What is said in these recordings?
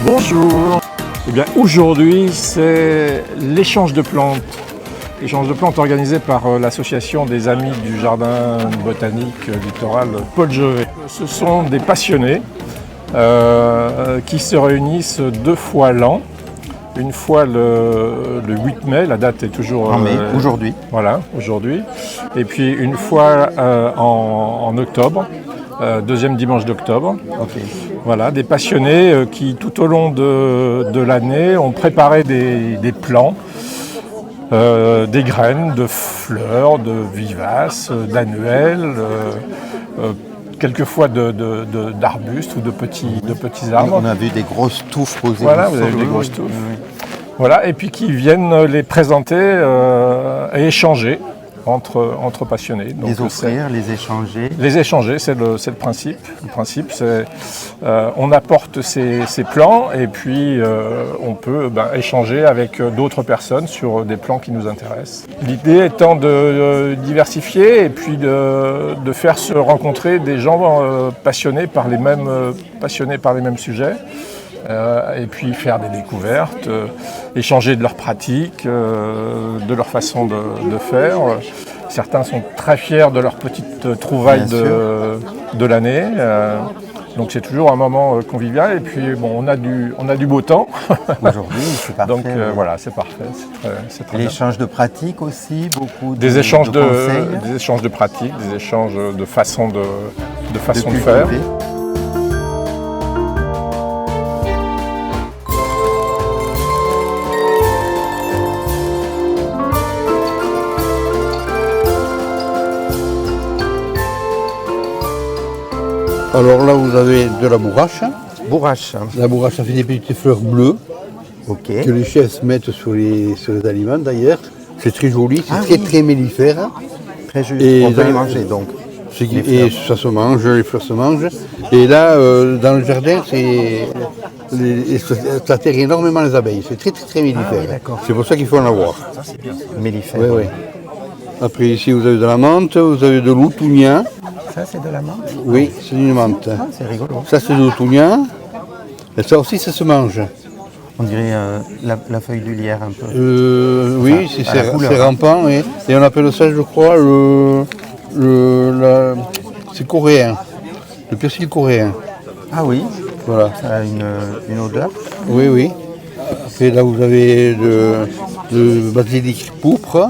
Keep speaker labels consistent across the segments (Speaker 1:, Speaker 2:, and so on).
Speaker 1: Bonjour. Eh bien, aujourd'hui, c'est l'échange de plantes. Échange de plantes organisé par l'association des Amis du Jardin botanique littoral Paul Jevet. Ce sont des passionnés qui se réunissent 2 fois l'an. Une fois le 8 mai, la date est toujours...
Speaker 2: En mai, aujourd'hui.
Speaker 1: Voilà, aujourd'hui. Et puis une fois en octobre, deuxième dimanche d'octobre.
Speaker 2: Okay.
Speaker 1: Voilà, des passionnés qui tout au long de l'année ont préparé des plants, des graines de fleurs, de vivaces, d'annuelles, quelquefois d'arbustes ou de petits arbres.
Speaker 2: On a vu des grosses touffes posées.
Speaker 1: Voilà, vous avez vu des grosses touffes. Oui. Voilà, et puis qui viennent les présenter et échanger entre passionnés. Donc,
Speaker 2: les offrir, les échanger.
Speaker 1: Les échanger, c'est le principe. Le principe, c'est on apporte ces plants et puis on peut échanger avec d'autres personnes sur des plants qui nous intéressent. L'idée étant de diversifier et puis de faire se rencontrer des gens passionnés par les mêmes sujets. Et puis faire des découvertes, échanger de leurs pratiques, de leur façon de faire. Certains sont très fiers de leur petite trouvaille de l'année. Donc c'est toujours un moment convivial. Et puis bon, on a du beau temps.
Speaker 2: Aujourd'hui, c'est parfait.
Speaker 1: Donc voilà, c'est parfait. C'est très
Speaker 2: l'échange de pratiques aussi, beaucoup
Speaker 1: des échanges
Speaker 2: de conseils.
Speaker 1: Des échanges de pratiques, des échanges de façon de faire.
Speaker 3: Alors là, vous avez de la bourrache.
Speaker 2: Bourrache.
Speaker 3: La bourrache, ça fait des petites fleurs bleues que les chefs mettent sur les aliments d'ailleurs. C'est très joli, c'est très mellifère.
Speaker 2: Très joli. On peut les manger donc.
Speaker 3: Et ça se mange, les fleurs se mangent. Et là, dans le jardin, ça attire énormément les abeilles. C'est très mellifère. C'est pour ça qu'il faut en avoir.
Speaker 2: Ça, c'est bien. Mellifère.
Speaker 3: Oui. Après, ici, vous avez de la menthe, vous avez de l'outounia.
Speaker 2: Ça, c'est de la menthe?
Speaker 3: Oui, c'est une menthe.
Speaker 2: Ah, c'est rigolo.
Speaker 3: Ça, c'est de l'outounia. Et ça aussi, ça se mange.
Speaker 2: On dirait la feuille du lierre un peu.
Speaker 3: Oui, c'est rampant. Oui. Et on appelle ça, je crois, c'est coréen. Le persil coréen.
Speaker 2: Ah oui.
Speaker 3: Voilà.
Speaker 2: Ça a une odeur.
Speaker 3: Oui. Et là, vous avez le basilic pourpre.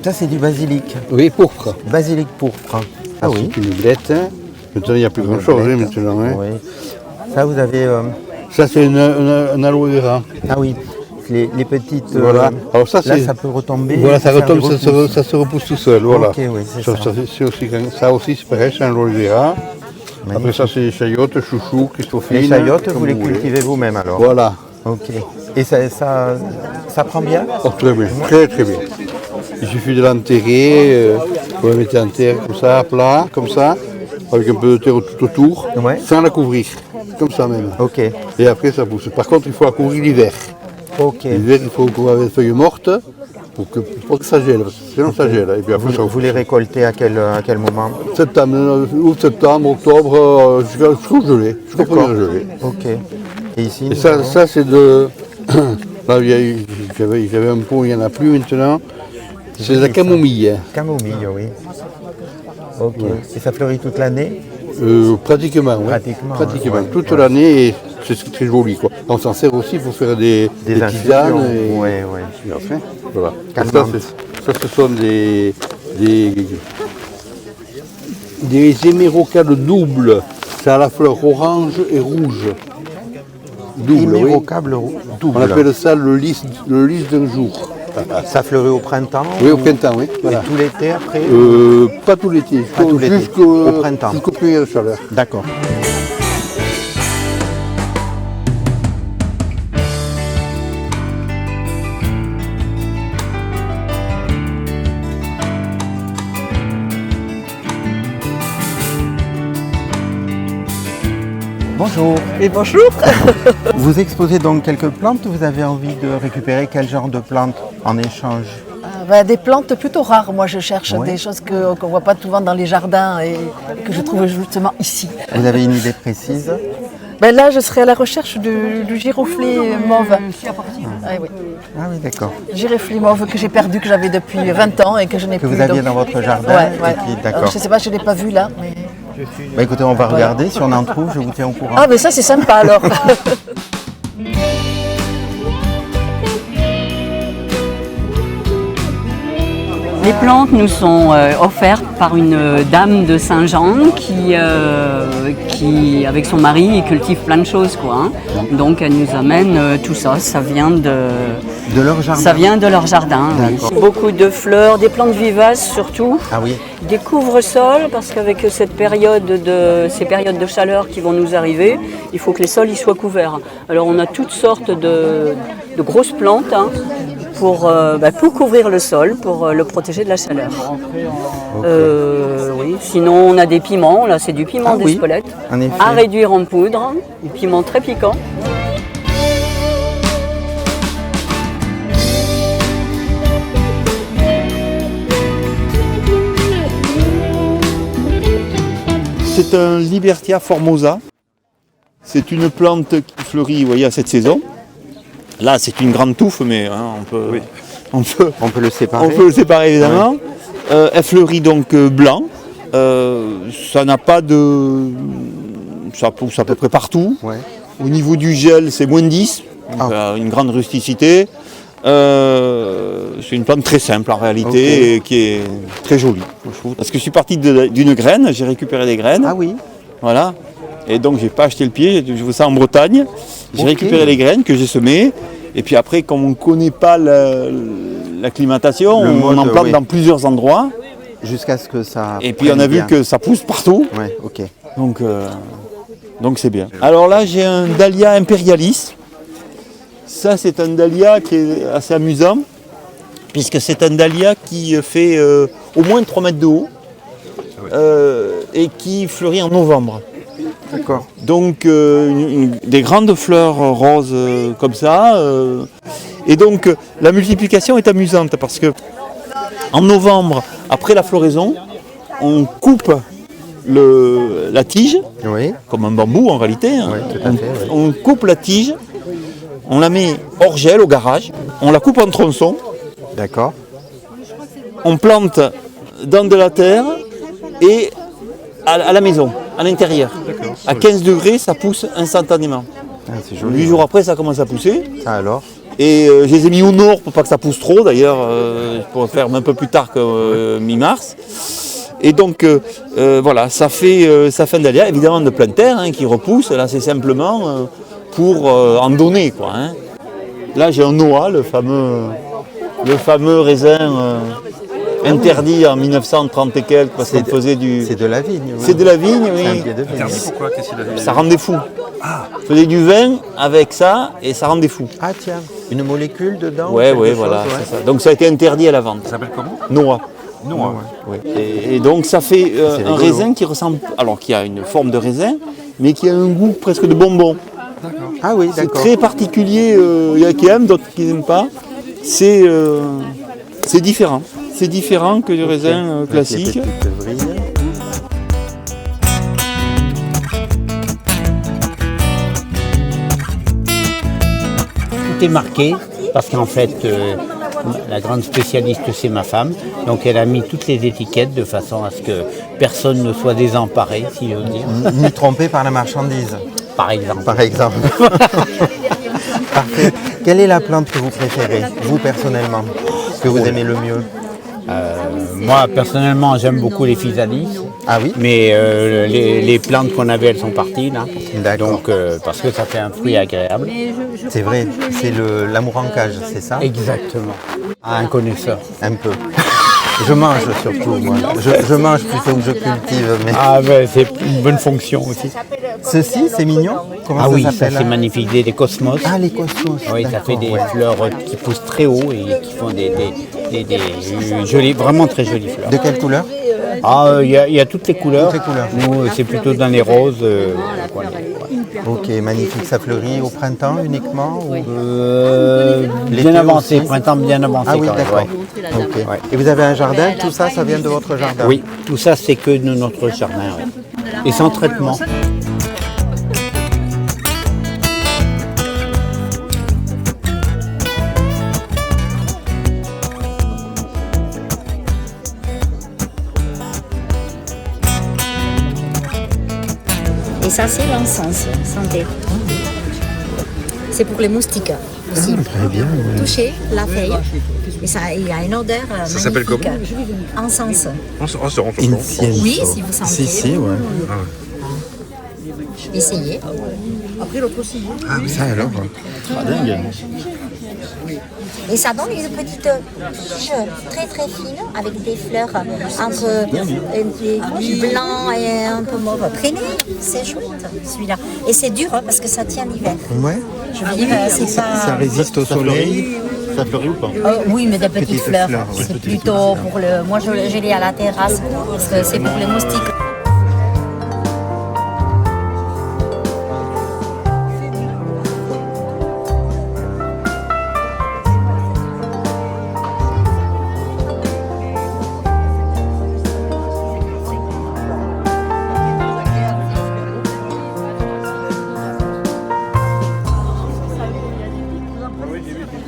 Speaker 2: Ça, c'est du basilic.
Speaker 3: Oui, pourpre.
Speaker 2: Basilic pourpre. Ah oui.
Speaker 3: C'est une blette. Maintenant, il n'y a plus grand-chose maintenant. Hein.
Speaker 2: Oui. Ça, vous avez...
Speaker 3: Ça, c'est un aloe vera.
Speaker 2: Ah oui, les petites...
Speaker 3: Voilà. Alors ça,
Speaker 2: ça peut retomber.
Speaker 3: Voilà, ça retombe, ça se repousse tout seul. Voilà.
Speaker 2: Ok, oui, c'est ça.
Speaker 3: Ça aussi, c'est pareil, c'est un aloe vera. Après ça, c'est les chayotes, chouchou, Christophine.
Speaker 2: Les chayotes, vous les cultivez vous-même alors?
Speaker 3: Voilà.
Speaker 2: Ok. Et ça prend bien?
Speaker 3: Oh, très bien, très bien. Il suffit de l'enterrer, vous la mettez en terre, comme ça, à plat, comme ça, avec un peu de terre tout autour, sans la couvrir, comme ça même.
Speaker 2: Ok.
Speaker 3: Et après, ça pousse. Par contre, il faut la couvrir l'hiver.
Speaker 2: Ok.
Speaker 3: L'hiver, il faut couvrir avec des feuilles mortes pour que ça gèle, parce que sinon ça gèle. Et puis après,
Speaker 2: vous les récoltez à quel moment?
Speaker 3: Septembre, octobre, jusqu'au gelé, jusqu'au premier gelé.
Speaker 2: Ok. Et ici,
Speaker 3: et ça c'est de... Là, il y avait un pot, il n'y en a plus maintenant. C'est de la camomille.
Speaker 2: Camomille, oui. Ok. Ouais. Et ça fleurit toute l'année?
Speaker 3: Pratiquement, oui. Pratiquement. Ouais, toute l'année, et c'est très joli. Quoi. On s'en sert aussi pour faire des tisanes.
Speaker 2: Oui.
Speaker 3: Enfin, voilà. Ça, ce sont des hémérocales doubles. C'est à la fleur orange et rouge. Double,
Speaker 2: hémérocable double.
Speaker 3: On appelle ça le lys d'un jour.
Speaker 2: Ça fleurit au printemps?
Speaker 3: Oui, au printemps, oui. Voilà.
Speaker 2: Et tout l'été après?
Speaker 3: Pas tout l'été,
Speaker 2: jusqu'au printemps.
Speaker 3: Jusqu'au plus de chaleur.
Speaker 2: D'accord. Bonjour.
Speaker 4: Et bonjour.
Speaker 2: Vous exposez donc quelques plantes. Vous avez envie de récupérer quel genre de plantes en échange?
Speaker 4: Des plantes plutôt rares. Moi, je cherche des choses qu'on ne voit pas souvent dans les jardins et que je trouve justement ici.
Speaker 2: Vous avez une idée précise?
Speaker 4: Ben là, je serai à la recherche du giroflée mauve. Ah oui.
Speaker 2: Ah oui, d'accord.
Speaker 4: Giroflée mauve que j'ai perdu, que j'avais depuis 20 ans et que je n'ai
Speaker 2: Que
Speaker 4: plus.
Speaker 2: vous aviez
Speaker 4: donc.
Speaker 2: dans votre jardin.
Speaker 4: Ouais, ouais.
Speaker 2: D'accord.
Speaker 4: Alors, je ne sais pas, je ne l'ai pas vu là. Mais...
Speaker 2: Bah, écoutez, on va regarder. Si on en trouve, je vous tiens au courant.
Speaker 4: Ah, mais ça, c'est sympa alors.
Speaker 5: Les plantes nous sont offertes par une dame de Saint-Jean qui, avec son mari, cultive plein de choses, quoi, hein. Donc elle nous amène tout ça. Ça vient de
Speaker 2: leur jardin.
Speaker 5: Ça vient de leur jardin. Oui. Beaucoup de fleurs, des plantes vivaces surtout.
Speaker 2: Ah oui.
Speaker 5: Des couvre-sols, parce qu'avec ces périodes de chaleur qui vont nous arriver, il faut que les sols y soient couverts. Alors on a toutes sortes de grosses plantes, hein, pour couvrir le sol, pour le protéger de la chaleur. Oui. Sinon on a des piments, là c'est du piment d'Espelette,
Speaker 2: en effet.
Speaker 5: à réduire en poudre, des piments très piquants.
Speaker 6: C'est un Libertia formosa. C'est une plante qui fleurit, vous voyez, à cette saison. Là, c'est une grande touffe, mais hein, on peut
Speaker 2: le séparer.
Speaker 6: On peut le séparer évidemment. Elle fleurit donc blanc. Ça n'a pas de... Ça pousse à peu près partout.
Speaker 2: Ouais.
Speaker 6: Au niveau du gel, c'est moins 10. Donc, une grande rusticité. C'est une plante très simple en réalité et qui est très jolie, je trouve. Parce que je suis parti d'une graine, j'ai récupéré des graines.
Speaker 2: Ah oui.
Speaker 6: Voilà. Et donc j'ai pas acheté le pied, je fais ça en Bretagne. J'ai récupéré les graines que j'ai semées. Et puis après, comme on ne connaît pas l'acclimatation, on en plante dans plusieurs endroits.
Speaker 2: Jusqu'à ce que ça...
Speaker 6: Et puis on a vu que ça pousse partout.
Speaker 2: Ouais, ok.
Speaker 6: Donc c'est bien. Alors là, j'ai un Dahlia imperialis. Ça, c'est un dahlia qui est assez amusant, puisque c'est un dahlia qui fait au moins 3 mètres de haut et qui fleurit en novembre.
Speaker 2: D'accord.
Speaker 6: Donc, des grandes fleurs roses comme ça. Et donc, la multiplication est amusante, parce que en novembre, après la floraison, on coupe la tige, comme un bambou en réalité. Hein.
Speaker 2: Oui, tout à fait, oui.
Speaker 6: On coupe la tige. On la met hors gel au garage, on la coupe en tronçons.
Speaker 2: D'accord.
Speaker 6: On plante dans de la terre et à la maison, à l'intérieur. À 15 degrés, ça pousse instantanément.
Speaker 2: Ah, c'est joli.
Speaker 6: 8 jours après, ça commence à pousser.
Speaker 2: Ça alors.
Speaker 6: Et je les ai mis au nord pour pas que ça pousse trop, d'ailleurs, pour faire un peu plus tard que mi-mars. Et donc, voilà, ça fait un dahlia, évidemment de pleine terre, hein, qui repousse. Là, c'est simplement... pour en donner, quoi. Hein. Là, j'ai un Noah, le fameux raisin interdit en 1930 et quelques, parce qu'on faisait du...
Speaker 2: C'est de la vigne. Ouais.
Speaker 6: C'est de la vigne, oui.
Speaker 2: C'est un pied de vigne.
Speaker 7: Interdit, pourquoi? Qu'est-ce qu'il a fait?
Speaker 6: Ça rendait fou. On faisait du vin avec ça et ça rendait fou.
Speaker 2: Ah tiens, une molécule dedans?
Speaker 6: Ouais, voilà, c'est ça. Donc ça a été interdit à la vente.
Speaker 7: Ça s'appelle comment?
Speaker 6: Noah.
Speaker 7: Non.
Speaker 6: Oui. Et donc ça fait un raisin qui ressemble... Alors qui a une forme de raisin, mais qui a un goût presque de bonbon.
Speaker 2: Ah oui,
Speaker 6: C'est
Speaker 2: d'accord.
Speaker 6: très particulier, il y a qui aiment, d'autres qui n'aiment pas. C'est différent. C'est différent que du raisin classique.
Speaker 8: Tout est marqué parce qu'en fait, la grande spécialiste, c'est ma femme. Donc elle a mis toutes les étiquettes de façon à ce que personne ne soit désemparé, si je veux dire.
Speaker 2: Ni trompé par la marchandise.
Speaker 8: Par exemple.
Speaker 2: Par exemple. Parfait. Quelle est la plante que vous préférez, vous personnellement, que vous aimez le mieux?
Speaker 8: Moi, personnellement, j'aime beaucoup les physalis.
Speaker 2: Ah oui?
Speaker 8: Mais les plantes qu'on avait, elles sont parties là.
Speaker 2: D'accord.
Speaker 8: Donc, parce que ça fait un fruit agréable.
Speaker 2: C'est vrai, c'est l'amour en cage, c'est ça?
Speaker 8: Exactement. À un connaisseur.
Speaker 2: Un peu. Je mange surtout, moi. Je mange plutôt que je cultive. Mais...
Speaker 8: Ah ben, c'est une bonne fonction aussi.
Speaker 2: Ceci, c'est mignon? Comment
Speaker 8: Ah oui, ça
Speaker 2: s'appelle,
Speaker 8: c'est magnifique, des cosmos.
Speaker 2: Ah, les cosmos.
Speaker 8: Oui, ça fait des
Speaker 2: ouais.
Speaker 8: fleurs qui poussent très haut et qui font des jolies, vraiment très jolies fleurs.
Speaker 2: De quelle couleur?
Speaker 8: Ah, il y a toutes les couleurs.
Speaker 2: Toutes les couleurs.
Speaker 8: Nous, c'est plutôt dans les roses. Voilà.
Speaker 2: Ok, magnifique. Ça fleurit au printemps uniquement ou... L'été
Speaker 8: Bien avancé,
Speaker 2: aussi?
Speaker 8: printemps bien avancé.
Speaker 2: Ah oui,
Speaker 8: quand même,
Speaker 2: d'accord.
Speaker 8: ouais.
Speaker 2: Ok. Et vous avez un jardin? Tout ça, ça vient de votre jardin?
Speaker 8: Oui, tout ça c'est que de notre jardin. Ouais. Et sans traitement.
Speaker 7: Ça, c'est l'encens, santé. C'est pour les moustiques aussi.
Speaker 2: Très bien.
Speaker 7: Touchez la feuille. Et ça, il y a une odeur magnifique.
Speaker 9: Ça s'appelle comment?
Speaker 7: Encens.
Speaker 2: Insieme.
Speaker 7: Oui, si vous sentez.
Speaker 2: Si, ouais.
Speaker 7: Essayez.
Speaker 2: Ça alors.
Speaker 7: Et ça donne une petite tige très très fine avec des fleurs entre du blanc et un peu mauve. Prenez, c'est chouette celui-là. Et c'est dur parce que ça tient l'hiver.
Speaker 2: Ouais.
Speaker 7: Je veux dire, c'est pas...
Speaker 2: Ça résiste au soleil.
Speaker 3: Ça fleurit ou pas?
Speaker 7: Oui, mais des petites fleurs.
Speaker 2: Ouais.
Speaker 7: C'est plutôt pour le... Moi, je l'ai à la terrasse parce que c'est pour les moustiques.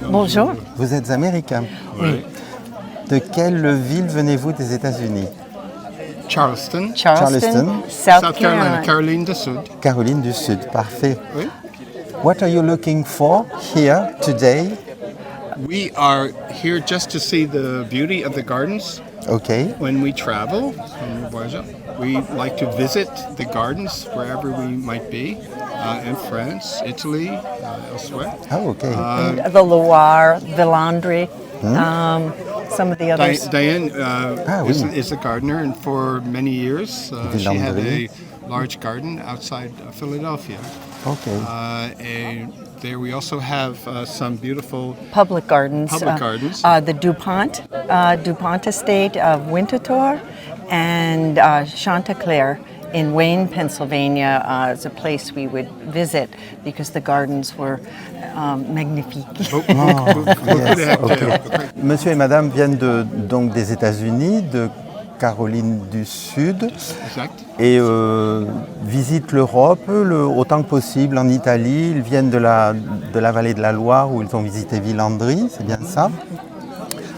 Speaker 4: Bonjour.
Speaker 2: Vous êtes américain?
Speaker 4: Oui.
Speaker 2: De quelle ville venez-vous des États-Unis?
Speaker 10: Charleston,
Speaker 2: Charleston.
Speaker 4: South Carolina.
Speaker 10: Caroline du Sud.
Speaker 2: Caroline du Sud, parfait.
Speaker 10: Oui.
Speaker 2: What are you looking for here today?
Speaker 10: We are here just to see the beauty of the gardens.
Speaker 2: Okay.
Speaker 10: When we travel, we like to visit the gardens wherever we might be, in France, Italy, elsewhere.
Speaker 2: Oh, okay.
Speaker 4: The Loire, the Landry, some of the others.
Speaker 10: Diane
Speaker 2: oui.
Speaker 10: is a gardener, and for many years she had a
Speaker 2: Landry.
Speaker 10: large garden outside Philadelphia.
Speaker 2: Okay.
Speaker 10: And there we also have some beautiful
Speaker 4: Public gardens.
Speaker 10: gardens.
Speaker 4: The DuPont Estate of Winterthur and Chanticleer in Wayne, Pennsylvania is a place we would visit because the gardens were magnifiques.
Speaker 2: Yes, okay. Monsieur et Madame viennent donc des États-Unis, de Caroline du Sud,
Speaker 10: Exact.
Speaker 2: et visitent l'Europe autant que possible en Italie. Ils viennent de la vallée de la Loire où ils ont visité Villandry, c'est bien ça,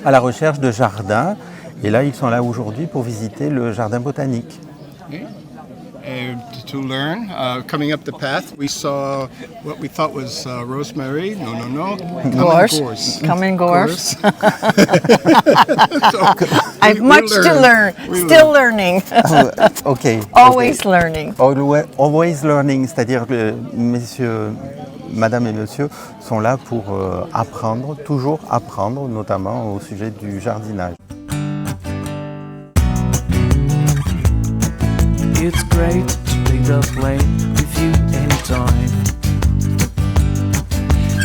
Speaker 2: à la recherche de jardins. Et là, ils sont là aujourd'hui pour visiter le jardin botanique.
Speaker 10: Okay. To learn, coming up the path, we saw what we thought was rosemary. No.
Speaker 4: Gorse. Common gorse.
Speaker 10: So,
Speaker 4: I have much to learn. Still learning.
Speaker 2: Okay.
Speaker 4: Always learning.
Speaker 2: Always learning, c'est-à-dire que madame et monsieur sont là pour apprendre, toujours apprendre, notamment au sujet du jardinage.
Speaker 11: It's great to pick the plane with you anytime.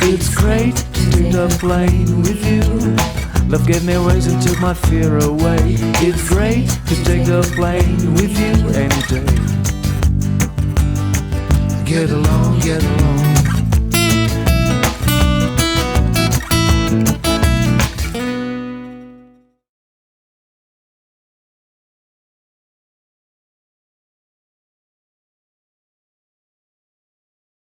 Speaker 11: It's great to pick the plane with you. Love gave me ways and took my fear away. It's great to take the plane with you any day. Get along, get along.